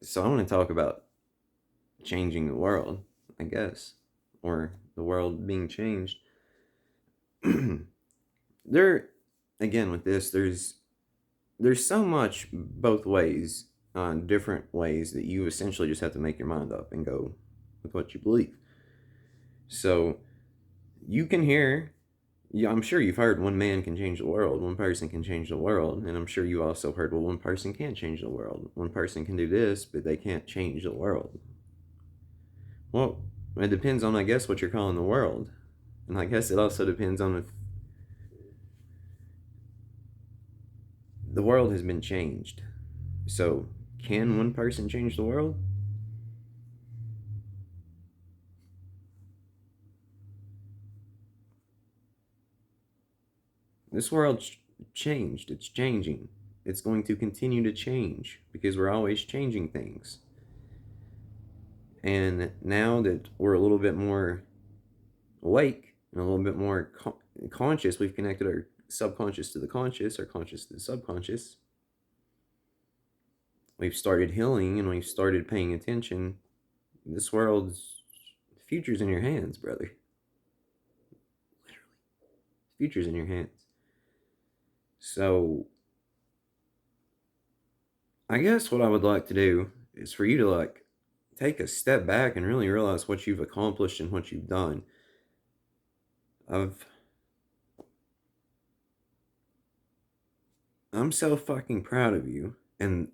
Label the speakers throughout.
Speaker 1: So I want to talk about changing the world, I guess, or the world being changed. there, again, with this, there's so much both ways, different ways that you essentially just have to make your mind up and go with what you believe. So you can hear, yeah, I'm sure you've heard one man can change the world, one person can change the world, and I'm sure you also heard, well, one person can't change the world, one person can do this, but they can't change the world. Well, it depends on, I guess, what you're calling the world. And I guess it also depends on if the world has been changed. So, can one person change the world? This world's changed. It's changing. It's going to continue to change because we're always changing things. And now that we're a little bit more awake and a little bit more conscious, we've connected our subconscious to the conscious, our conscious to the subconscious. We've started healing and we've started paying attention. This world's future's in your hands, brother. Literally. Future's in your hands. So, I guess what I would like to do is for you to take a step back and really realize what you've accomplished and what you've done. I've I'm so fucking proud of you, and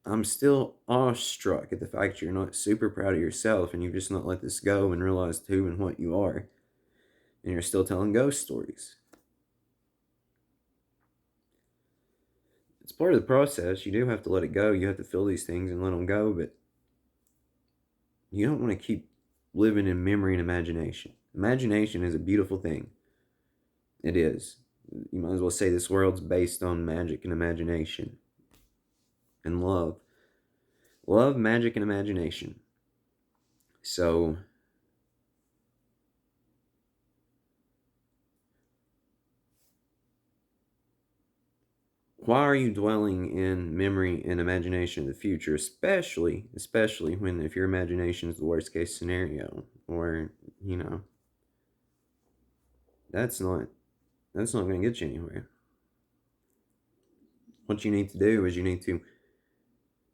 Speaker 1: I'm still awestruck at the fact you're not super proud of yourself and you've just not let this go and realized who and what you are, and you're still telling ghost stories. It's part of the process. You do have to let it go. You have to feel these things and let them go, but you don't want to keep living in memory and imagination. Imagination is a beautiful thing. It is. You might as well say this world's based on magic and imagination and love. Love, magic, and imagination. So, why are you dwelling in memory and imagination of the future, especially when if your imagination is the worst case scenario, or you know, that's not that's not going to get you anywhere. What you need to do is you need to,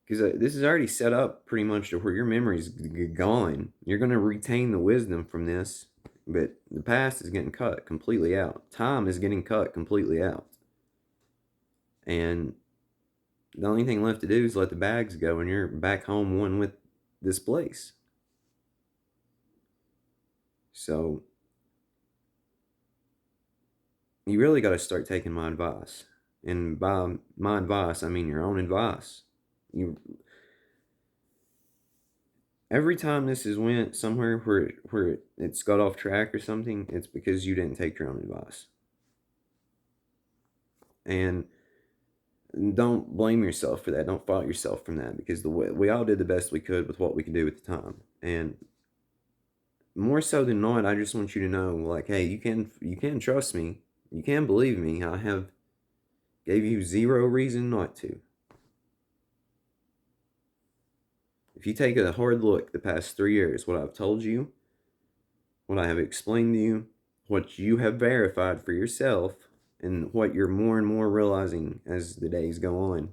Speaker 1: because this is already set up pretty much to where your memory's gone. You're going to retain the wisdom from this, but the past is getting cut completely out. Time is getting cut completely out, and the only thing left to do is let the bags go, and you're back home one with this place. So you really got to start taking my advice, and by my advice I mean your own advice. You Every time this has went somewhere where it's got off track or something, it's because you didn't take your own advice. And don't blame yourself for that. Don't fault yourself from that, because we all did the best we could with what we could do at the time. And more so than not, I just want you to know, hey, you can trust me. You can believe me. I have gave you zero reason not to. If you take a hard look the past 3 years, what I've told you, what I have explained to you, what you have verified for yourself, and what you're more and more realizing as the days go on,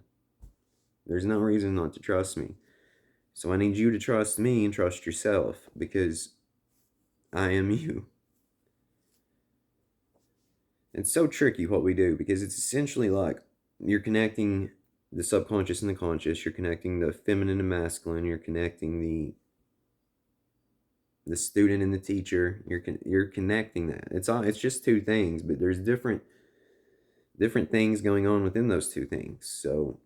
Speaker 1: there's no reason not to trust me. So I need you to trust me and trust yourself, because I am you. It's so tricky what we do, because it's essentially like you're connecting the subconscious and the conscious, you're connecting the feminine and masculine, you're connecting the student and the teacher. You're connecting that. It's just two things, but there's different things going on within those two things. So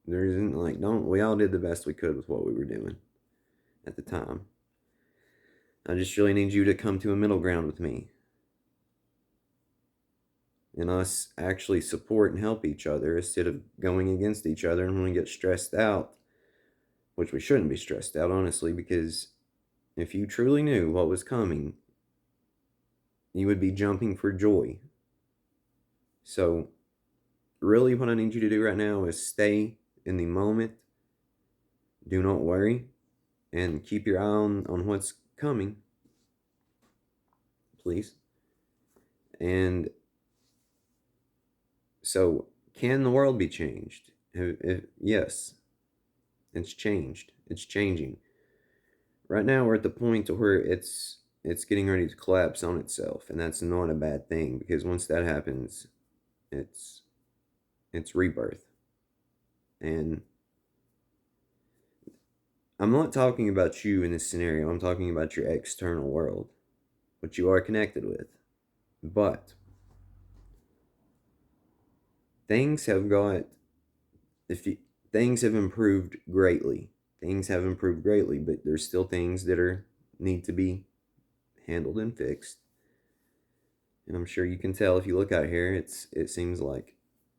Speaker 1: there isn't don't we all did the best we could with what we were doing at the time. I just really need you to come to a middle ground with me, and us actually support and help each other instead of going against each other. And when we get stressed out, which we shouldn't be stressed out, honestly, because if you truly knew what was coming, you would be jumping for joy. So, really, what I need you to do right now is stay in the moment. Do not worry, and keep your eye on what's coming, please. And so, can the world be changed? Yes, it's changed. It's changing. Right now, we're at the point where it's getting ready to collapse on itself, and that's not a bad thing, because once that happens, it's it's rebirth. And I'm not talking about you in this scenario. I'm talking about your external world, which you are connected with. But things have got if you, things have improved greatly. Things have improved greatly, but there's still things that are need to be handled and fixed. And I'm sure you can tell if you look out here, it seems like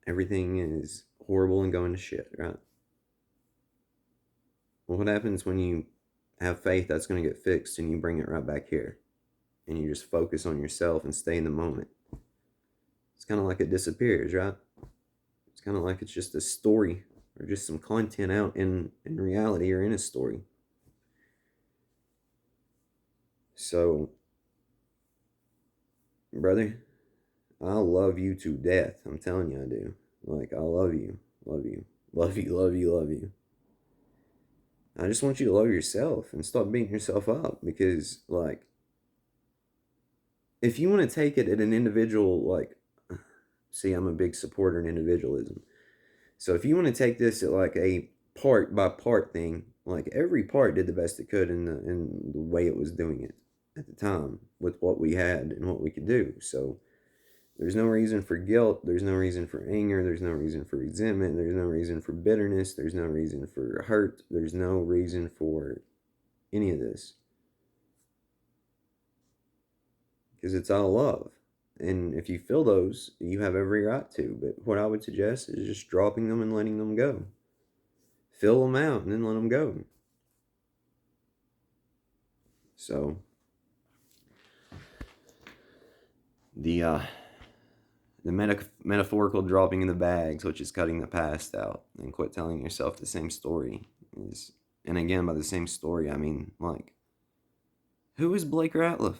Speaker 1: everything is horrible and going to shit, right? Well, what happens when you have faith that's going to get fixed and you bring it right back here and you just focus on yourself and stay in the moment? It's kind of like it disappears, right? It's kind of like it's just a story or just some content out in reality or in a story. So, brother, I love you to death. I'm telling you, I do. Like, I love you, love you, love you, love you, love you. I just want you to love yourself and stop beating yourself up, because, like, if you want to take it at an individual, like, see, I'm a big supporter in individualism. So if you want to take this at like a part by part thing, like every part did the best it could in the way it was doing it at the time with what we had and what we could do. So there's no reason for guilt. There's no reason for anger. There's no reason for resentment. There's no reason for bitterness. There's no reason for hurt. There's no reason for any of this, because it's all love. And if you feel those, you have every right to. But what I would suggest is just dropping them and letting them go. Fill them out and then let them go. So the metaphorical dropping in the bags, which is cutting the past out and quit telling yourself the same story, is, and again, by the same story, I mean, like, who is Blake Ratliff?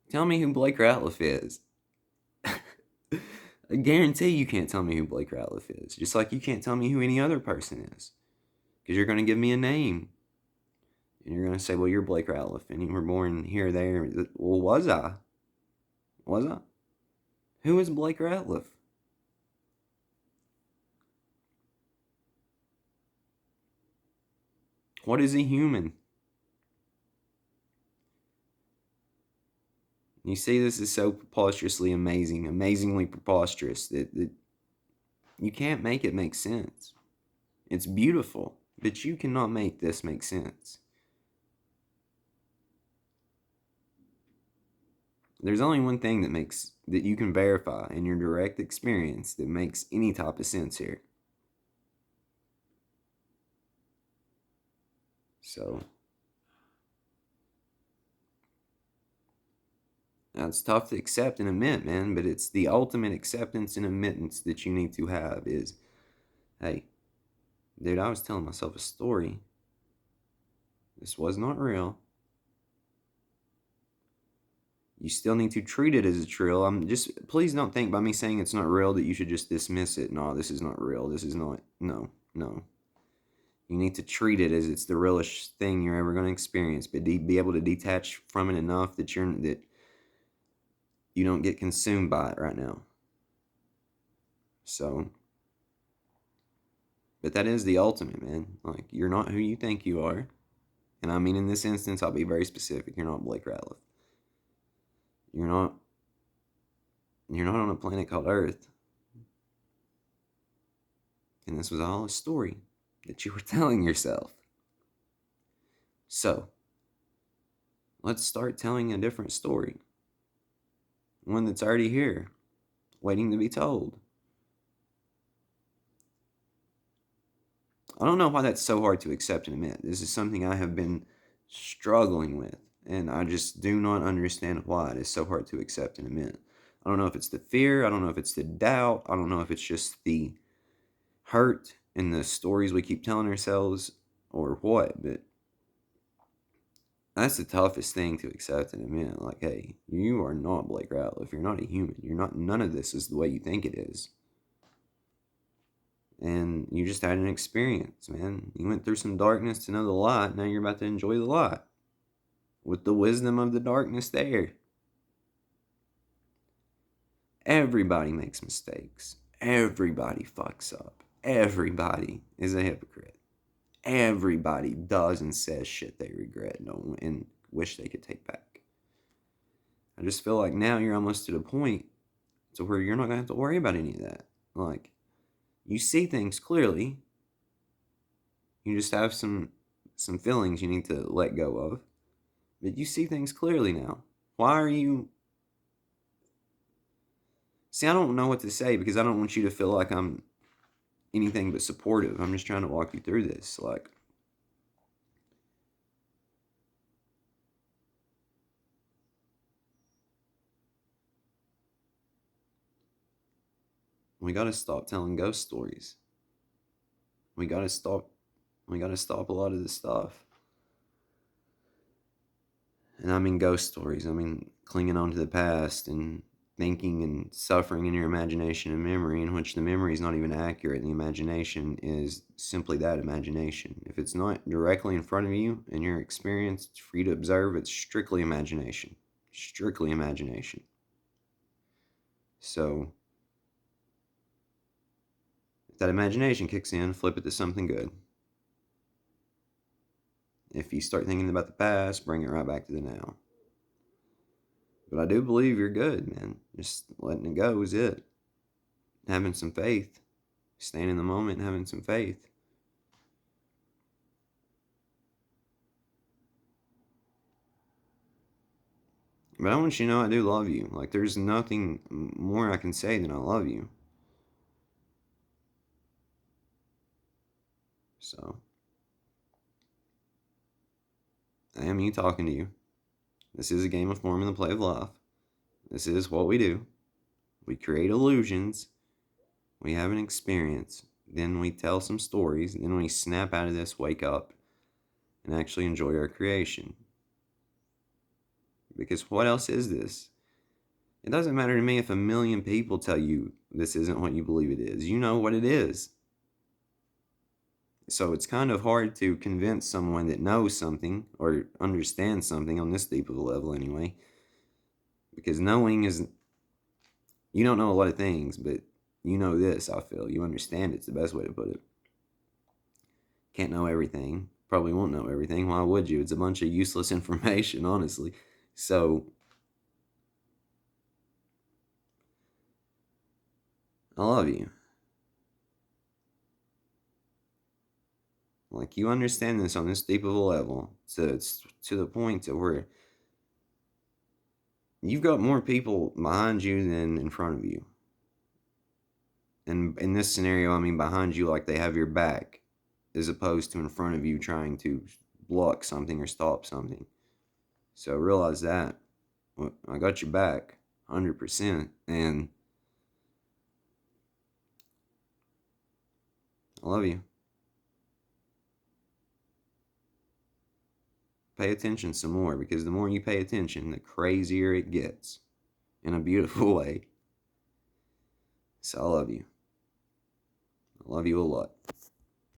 Speaker 1: Tell me who Blake Ratliff is. I guarantee you can't tell me who Blake Ratliff is, just like you can't tell me who any other person is, because you're going to give me a name. And you're going to say, well, you're Blake Ratliff, and you were born here or there. Well, was I? Was I? Who is Blake Ratliff? What is a human? You see, this is so preposterously amazing, amazingly preposterous that you can't make it make sense. It's beautiful, but you cannot make this make sense. There's only one thing that you can verify in your direct experience that makes any type of sense here. So now, it's tough to accept and admit, man, but it's the ultimate acceptance and admittance that you need to have is, hey, dude, I was telling myself a story. This was not real. You still need to treat it as a real. Please don't think by me saying it's not real that you should just dismiss it. No, this is not real. This is not, no. You need to treat it as it's the realest thing you're ever going to experience, but be able to detach from it enough that you don't get consumed by it right now. So, but that is the ultimate, man. Like, you're not who you think you are. And I mean, in this instance, I'll be very specific. You're not Blake Ratliff. You're not on a planet called Earth. And this was all a story that you were telling yourself. So, let's start telling a different story. One that's already here, waiting to be told. I don't know why that's so hard to accept and admit. This is something I have been struggling with. And I just do not understand why it is so hard to accept and admit. I don't know if it's the fear. I don't know if it's the doubt. I don't know if it's just the hurt and the stories we keep telling ourselves or what. But that's the toughest thing to accept and admit. Like, hey, you are not Blake Ratliff. You're not a human. You're not, none of this is the way you think it is. And you just had an experience, man. You went through some darkness to know the light. Now you're about to enjoy the light with the wisdom of the darkness there. Everybody makes mistakes. Everybody fucks up. Everybody is a hypocrite. Everybody does and says shit they regret and wish they could take back. I just feel like now you're almost to the point to where you're not going to have to worry about any of that. Like, you see things clearly. You just have some feelings you need to let go of. But you see things clearly now. Why are you... See, I don't know what to say because I don't want you to feel like I'm anything but supportive. I'm just trying to walk you through this. Like, we got to stop telling ghost stories. We got to stop a lot of this stuff. And I mean ghost stories. I mean clinging on to the past and thinking and suffering in your imagination and memory, in which the memory is not even accurate. The imagination is simply that, imagination. If it's not directly in front of you in your experience, it's free to observe, it's strictly imagination. Strictly imagination. So, if that imagination kicks in, flip it to something good. If you start thinking about the past, bring it right back to the now. But I do believe you're good, man. Just letting it go is it. Having some faith. Staying in the moment and having some faith. But I want you to know I do love you. Like, there's nothing more I can say than I love you. So, I am you talking to you. This is a game of form and the play of life. This is what we do. We create illusions. We have an experience. Then we tell some stories. Then we snap out of this, wake up, and actually enjoy our creation. Because what else is this? It doesn't matter to me if 1 million people tell you this isn't what you believe it is. You know what it is. So it's kind of hard to convince someone that knows something or understands something on this deep of a level anyway. Because knowing is... You don't know a lot of things, but you know this, I feel. You understand it's the best way to put it. Can't know everything. Probably won't know everything. Why would you? It's a bunch of useless information, honestly. So, I love you. Like, you understand this on this deep of a level. So it's to the point to where you've got more people behind you than in front of you. And in this scenario, I mean behind you like they have your back, as opposed to in front of you trying to block something or stop something. So realize that. I got your back 100%, and I love you. Pay attention some more, because the more you pay attention, the crazier it gets in a beautiful way. So I love you. I love you a lot.